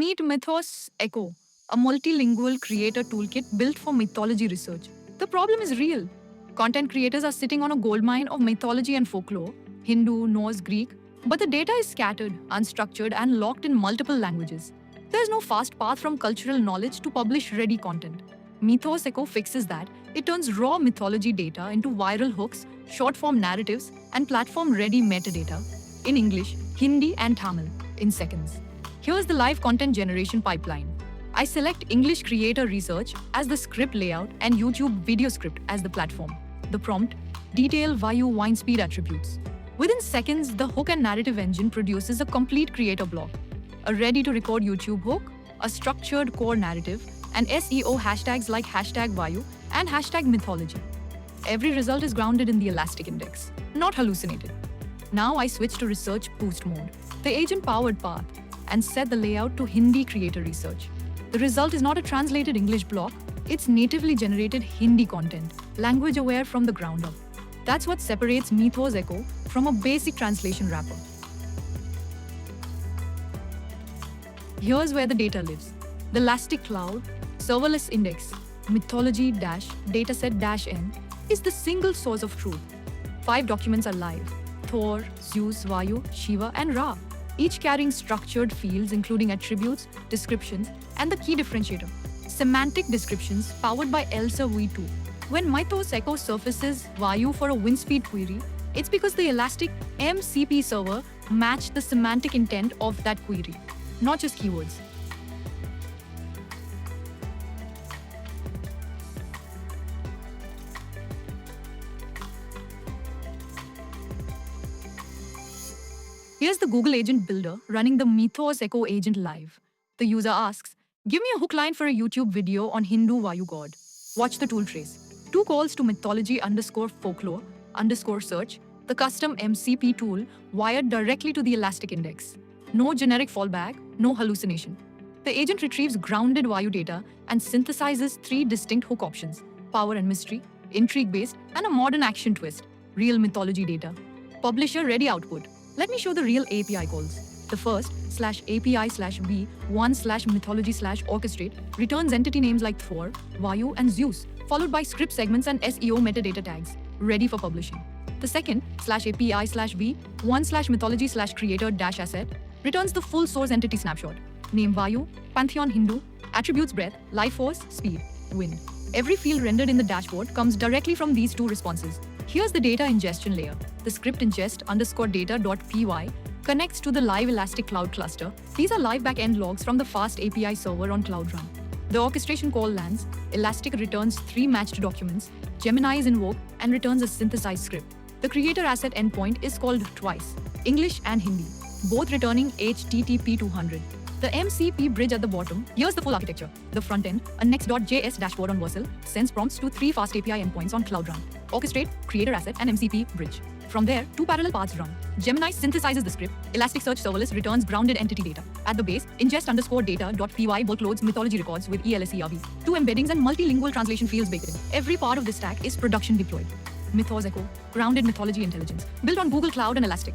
Meet Mythos Echo, a multilingual creator toolkit built for mythology research. The problem is real. Content creators are sitting on a goldmine of mythology and folklore, Hindu, Norse, Greek, but the data is scattered, unstructured, and locked in multiple languages. There's no fast path from cultural knowledge to publish ready content. Mythos Echo fixes that. It turns raw mythology data into viral hooks, short form narratives, and platform ready metadata in English, Hindi, and Tamil in seconds. Here's the live content generation pipeline. I select English creator research as the script layout and YouTube video script as the platform. The prompt, detail Vayu wine speed attributes. Within seconds, the hook and narrative engine produces a complete creator block, a ready-to-record YouTube hook, a structured core narrative, and SEO hashtags like hashtag Vayu and hashtag mythology. Every result is grounded in the Elastic Index, not hallucinated. Now I switch to research boost mode, the agent-powered path, and set the layout to Hindi creator research. The result is not a translated English block, it's natively generated Hindi content, language aware from the ground up. That's what separates Mythos Echo from a basic translation wrapper. Here's where the data lives. The Elastic Cloud, serverless index, mythology-dataset-n is the single source of truth. 5 documents are live: Thor, Zeus, Vayu, Shiva, and Ra, each carrying structured fields including attributes, descriptions, and the key differentiator, semantic descriptions powered by ELSA v2. When Mythos Echo surfaces Vayu for a wind speed query, it's because the Elastic MCP server matched the semantic intent of that query, not just keywords. Here's the Google Agent Builder running the Mythos Echo agent live. The user asks, give me a hook line for a YouTube video on Hindu Vayu god. Watch the tool trace. 2 calls to mythology_folklore_search, the custom MCP tool wired directly to the Elastic Index. No generic fallback, no hallucination. The agent retrieves grounded Vayu data and synthesizes 3 distinct hook options: power and mystery, intrigue-based, and a modern action twist, real mythology data. Publisher-ready output. Let me show the real API calls. The first, /API/v1/mythology/orchestrate, returns entity names like Thor, Vayu, and Zeus, followed by script segments and SEO metadata tags, ready for publishing. The second, /API/v1/mythology/creator-asset, returns the full source entity snapshot. Name Vayu, Pantheon Hindu, attributes breath, life force, speed, wind. Every field rendered in the dashboard comes directly from these 2 responses. Here's the data ingestion layer. The script ingest_data.py connects to the live Elastic Cloud cluster. These are live backend logs from the fast API server on Cloud Run. The orchestration call lands, Elastic returns 3 matched documents, Gemini is invoked and returns a synthesized script. The creator asset endpoint is called twice, English and Hindi, both returning HTTP 200. The MCP bridge at the bottom, here's the full architecture. The front end, a next.js dashboard on Vercel, sends prompts to 3 fast API endpoints on Cloud Run. Orchestrate, creator asset, and MCP bridge. From there, 2 parallel paths run. Gemini synthesizes the script. Elasticsearch serverless returns grounded entity data. At the base, ingest_data.py bulk loads mythology records with ELSERV. 2 embeddings and multilingual translation fields baked in. Every part of this stack is production deployed. Mythos Echo, grounded mythology intelligence, built on Google Cloud and Elastic.